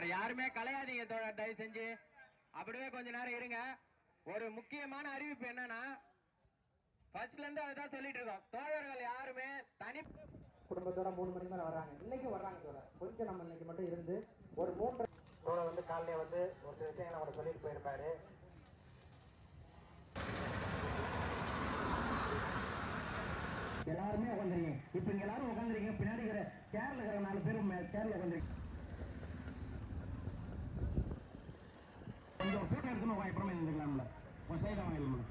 தோழர் யாருமே கலையாதீங்க தோழர், தயவு செஞ்சு அப்படியே கொஞ்ச நேரம் இருங்க. ஒரு முக்கியமான அறிவிப்பு என்னன்னா, ஃபர்ஸ்ட்ல இருந்து அதுதான் சொல்லிட்டு இருக்கோம், தோழர்கள் யாருமே தனி குடும்பத்தோட 3 மணிக்கு மேலே வர்றாங்க. இன்னைக்கு வர்றாங்க தோழர், கொஞ்சம் நம்ம இன்னைக்கு மட்டும் இருந்து ஒரு 3 தோழர் வந்து காலையில வந்து ஒரு சில விஷயங்களை அவரை சொல்லிட்டு போயிருப்பாரு. எல்லாருமே உட்காந்துருக்கீங்க. இப்ப இங்க எல்லாரும் உட்காந்துருக்கீங்க. பின்னாடி இருக்கிற சேர்ல இருக்கிற 4 பேரும் சேர்ல உட்காந்துருக்கீங்க. கொஞ்சம் போட்டோ எடுக்கணும், அப்புறமே இருந்துக்கலாம்ல. உன் சைட வாங்கலாம்.